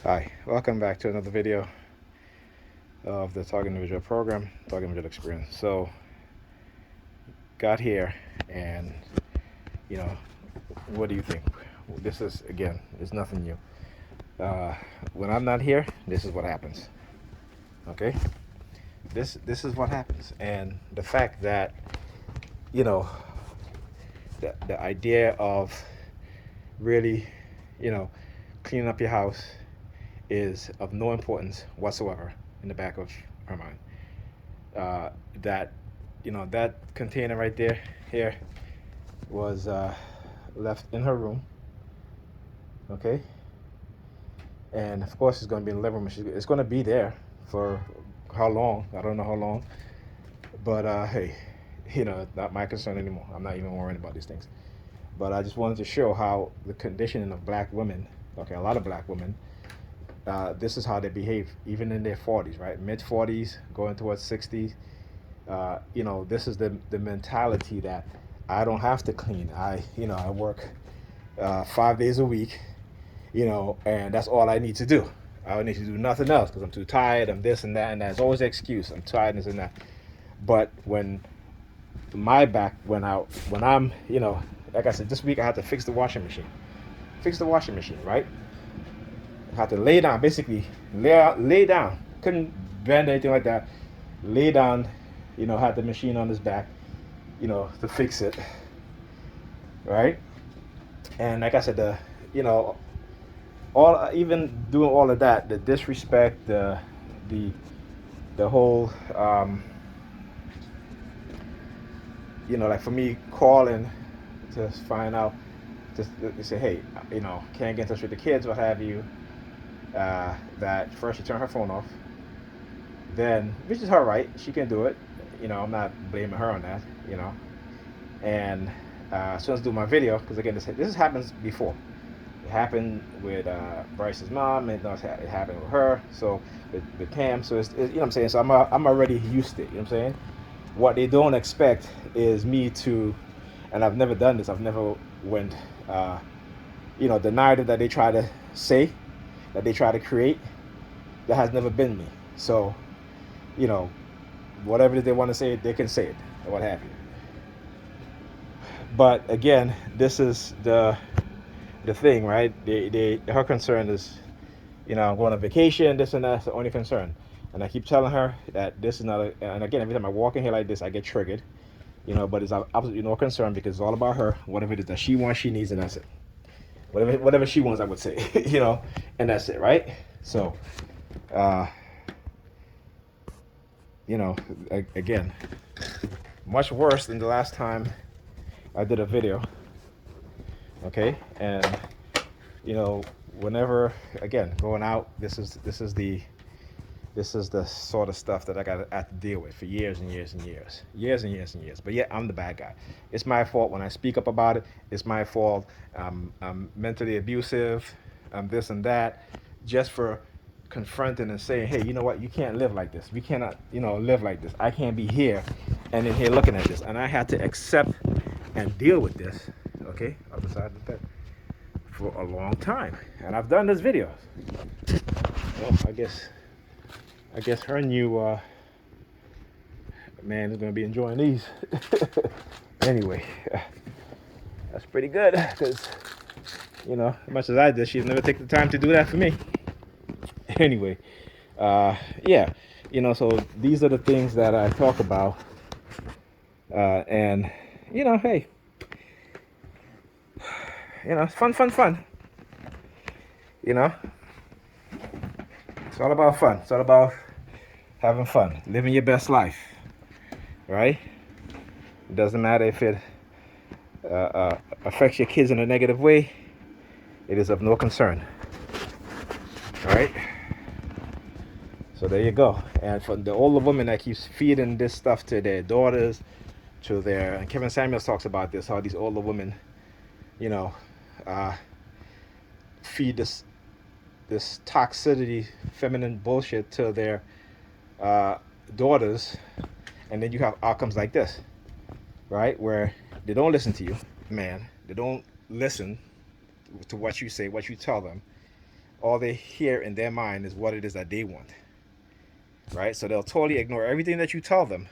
Hi, welcome back to another video of the Talk Individual Program, Talk Individual Experience. So, got here, and you know, what do you think? This is again, it's nothing new. When I'm not here, this is what happens. Okay, this is what happens, and the fact that you know, the idea of really, you know, cleaning up your house is of no importance whatsoever in the back of her mind. uh, that that container right there here was left in her room. Okay, and of course it's going to be in the living room. It's going to be there for how long? I don't know how long, but hey, not my concern anymore. I'm not even worrying about these things. But I just wanted to show how the conditioning of black women, okay, a lot of black women, this is how they behave even in their 40s, right? Mid 40s going towards 60s. This is the mentality that I don't have to clean. I work 5 days a week, and that's all I need to do. I don't need to do nothing else because I'm too tired. I'm this and that, and that's always an excuse. I'm tired and this and that. But when my back went out, when like I said, this week I had to fix the washing machine. Fix the washing machine, right? I had to lay down, basically lay down. Couldn't bend anything like that. Lay down, had the machine on his back, to fix it, right? And like I said, you know, all even doing all of that, the disrespect, the the whole, like for me calling to find out, just to say, hey, can't get in touch with the kids, what have you. That first she turned her phone off, then which is her right, she can do it. I'm not blaming her on that. And as soon as I do my video, because again, this happens before. It happened with Bryce's mom, and it happened with her. So with Cam, so it's what I'm saying. So I'm already used to it. You know what I'm saying? What they don't expect is me to, and I've never done this. I've never went, the narrative that they try to say, that they try to create, that has never been me. So, you know, whatever it is they want to say, they can say it, or what have you. But again, this is the thing, right? Her concern is, I'm going on vacation, this and that's the only concern. And I keep telling her that this is not and again, every time I walk in here like this, I get triggered, but it's absolutely no concern because it's all about her. Whatever it is that she wants, she needs, and that's it. Whatever she wants, I would say, and that's it, right? So, uh, again, much worse than the last time I did a video. Okay, and whenever again going out, this is the sort of stuff that I got to have to deal with for years and years and years, years and years and years. But yeah, I'm the bad guy. It's my fault when I speak up about it. It's my fault. I'm mentally abusive. I'm this and that, just for confronting and saying, hey, you know what? You can't live like this. We cannot, live like this. I can't be here and in here looking at this. And I had to accept and deal with this. Okay, other side of the bed for a long time, and I've done this video. Well, I guess her new man is going to be enjoying these. Anyway, that's pretty good because, as much as I did, she's never taken the time to do that for me. Anyway, yeah, so these are the things that I talk about. And, hey, it's fun. It's all about fun. It's all about having fun, living your best life, right? It doesn't matter if it affects your kids in a negative way. It is of no concern. All right. So there you go. And for the older women that keeps feeding this stuff to their daughters, and Kevin Samuels talks about this, how these older women, feed this toxicity, feminine bullshit to their daughters, and then you have outcomes like this, right? Where they don't listen to you, man. They don't listen to what you say, what you tell them. all they hear in their mind is what it is that they want, right? So they'll totally ignore everything that you tell them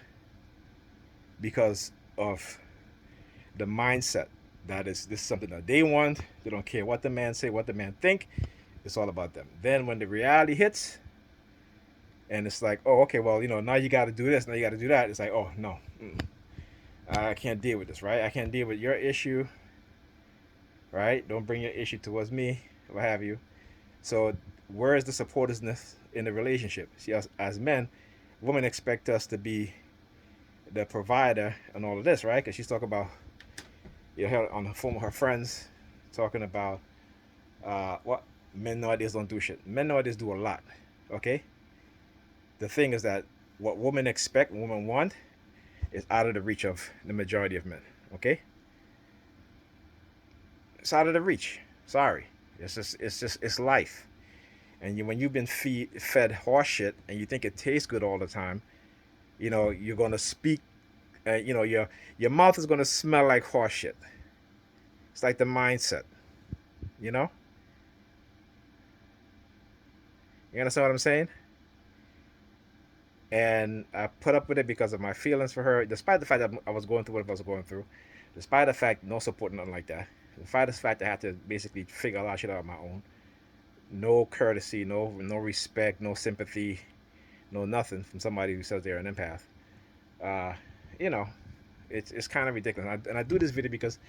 because of the mindset that is this is something that they want. They don't care what the man say, what the man think. It's all about them. Then when the reality hits, and it's like, oh, okay, well, now you got to do this, now you got to do that. It's like, oh no, I can't deal with this, right? I can't deal with your issue, right? Don't bring your issue towards me, what have you. So where is the supportiveness in the relationship? See, as men, women expect us to be the provider and all of this, right? Because she's talking about, on the phone with her friends, talking about what men nowadays don't do shit. Men nowadays do a lot, okay? The thing is that what women expect, women want, is out of the reach of the majority of men, okay? It's out of the reach. Sorry. It's life. And when you've been fed horse shit and you think it tastes good all the time, you're gonna speak. Your mouth is gonna smell like horse shit. It's like the mindset. You know. You understand what I'm saying? And I put up with it because of my feelings for her, despite the fact that I was going through what I was going through, despite the fact no support, nothing like that. Despite the fact that I had to basically figure a lot of shit out on my own. No courtesy, no respect, no sympathy, no nothing from somebody who says they're an empath. Uh, you know, it's kind of ridiculous. And I do this video because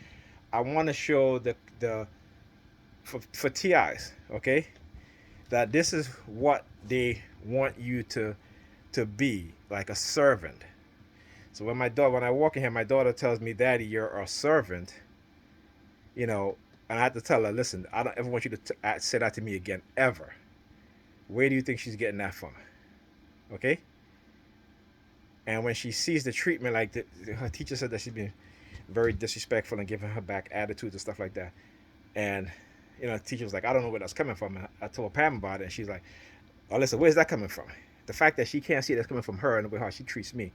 I want to show the for TIs, okay, that this is what they want you to be, like a servant. So when I walk in here, my daughter tells me, "Daddy, you're a servant," and I have to tell her, "Listen, I don't ever want you to say that to me again, ever." Where do you think she's getting that from? Okay. And when she sees the treatment, like her teacher said that she's been very disrespectful and giving her back attitudes and stuff like that. And the teacher was like, "I don't know where that's coming from." And I told Pam about it, and she's like, "Oh, listen, where's that coming from?" The fact that she can't see that's coming from her and the way how she treats me. You know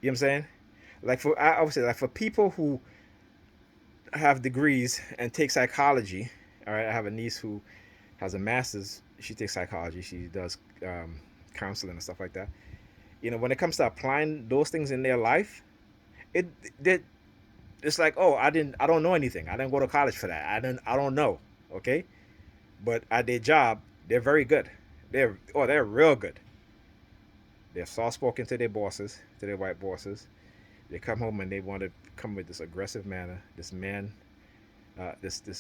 what I'm saying? I would say, like, for people who have degrees and take psychology. All right, I have a niece who has a master's. She takes psychology. She does counseling and stuff like that. When it comes to applying those things in their life, it it's like, oh, I don't know anything. I didn't go to college for that. I don't know. Okay, but at their job, they're very good. They're real good. They're soft spoken to their bosses, to their white bosses. They come home and they want to come with this aggressive manner, this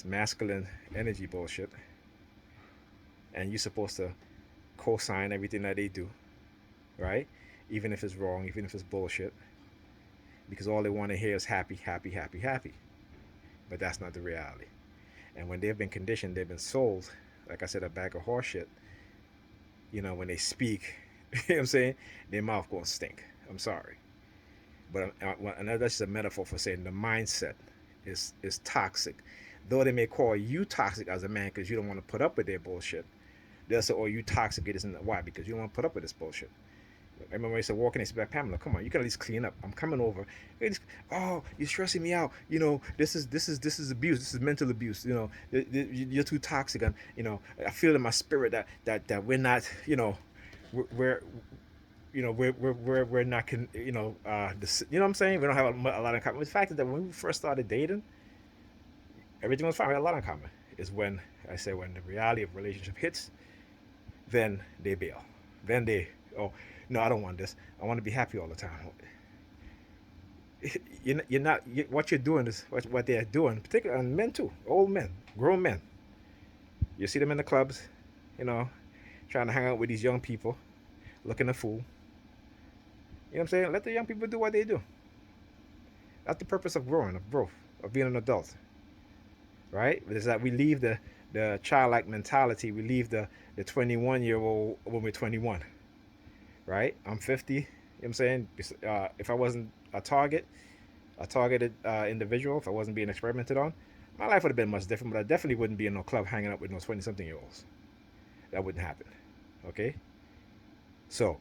masculine energy bullshit, and you're supposed to co-sign everything that they do, right? Even if it's wrong, even if it's bullshit, because all they want to hear is happy, happy, happy, happy. But that's not the reality. And when they've been conditioned, they've been sold, like I said, a bag of horse shit. When they speak, you know what I'm saying, their mouth gonna stink. I'm sorry. But that's just a metaphor for saying the mindset is toxic. Though they may call you toxic as a man because you don't want to put up with their bullshit, they'll say, "Oh, you toxic." It isn't. Why? Because you don't want to put up with this bullshit. I remember when I said walking, they said, "Like, Pamela, come on, you can at least clean up. I'm coming over." Oh, you're stressing me out. This is abuse. This is mental abuse. You're too toxic, and I feel in my spirit that we're not. We're we're not you know what I'm saying, we don't have a lot in common. The fact is that when we first started dating, everything was fine. We had a lot in common. Is when I say when the reality of relationship hits, then they bail. Then they, oh no, I don't want this. I want to be happy all the time. You're not. What you're doing is what they're doing, particularly on men too, old men, grown men. You see them in the clubs, you know, trying to hang out with these young people, looking a fool. You know what I'm saying? Let the young people do what they do. That's the purpose of growing, of growth, of being an adult, right? Is that we leave the childlike mentality. We leave the 21-year-old when we're 21, right? I'm 50. You know what I'm saying? If I wasn't a targeted individual, if I wasn't being experimented on, my life would have been much different. But I definitely wouldn't be in no club hanging out with no 20-something-year-olds. That wouldn't happen. Okay. So,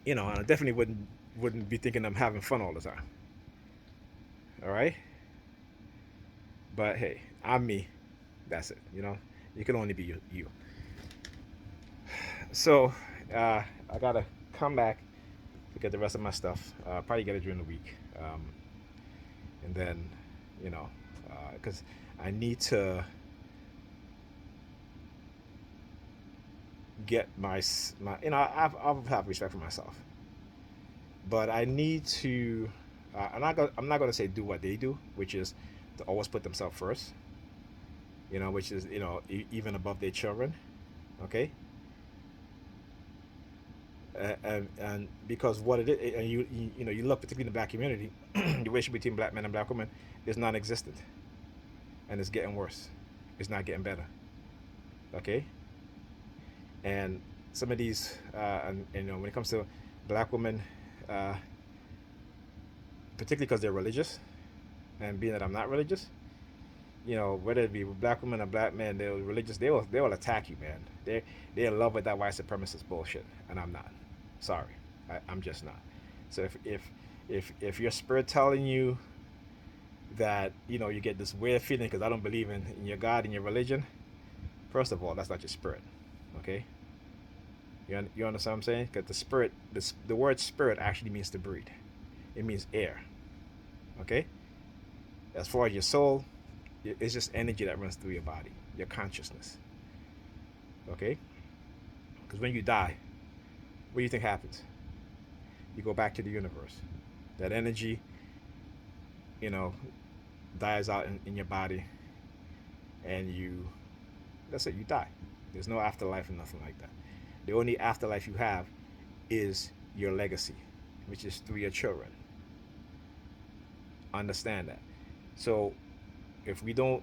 and I definitely wouldn't be thinking I'm having fun all the time. All right. But hey, I'm me. That's it. You can only be you. So I gotta come back to get the rest of my stuff. Probably get it during the week, and then, you know, because I need to get my you know, I'll have respect for myself, but I need to. I'm not gonna say do what they do, which is to always put themselves first. You know, which is, you know, even above their children. Okay, and because what it is, and you know, you look particularly in the black community, the relationship between black men and black women is non-existent, and it's getting worse. It's not getting better. Okay, and some of these, and you know, when it comes to black women, uh, particularly because they're religious, and being that I'm not religious, you know, whether it be black women or black men, they're religious, they will attack you, man. They're in love with that white supremacist bullshit, and I'm not. Sorry, I'm just not. So if your spirit telling you that, you know, you get this weird feeling because I don't believe in your God and your religion, first of all, that's not your spirit, okay? You understand what I'm saying? Because the spirit, the word spirit actually means to breathe. It means air, okay? As far as your soul, it's just energy that runs through your body, your consciousness, okay? Because when you die, what do you think happens? You go back to the universe. That energy, you know, dies out in your body, and that's it, you die. There's no afterlife or nothing like that. The only afterlife you have is your legacy, which is through your children. Understand that. So if we don't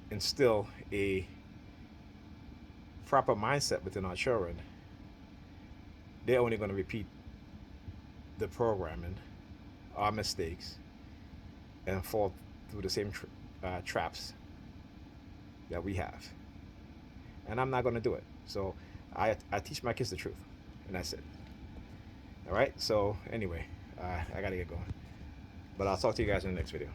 instill a proper mindset within our children, they're only going to repeat the programming, our mistakes, and fall through the same traps that we have. And I'm not going to do it. So I teach my kids the truth, and that's it. All right. So anyway, I got to get going, but I'll talk to you guys in the next video.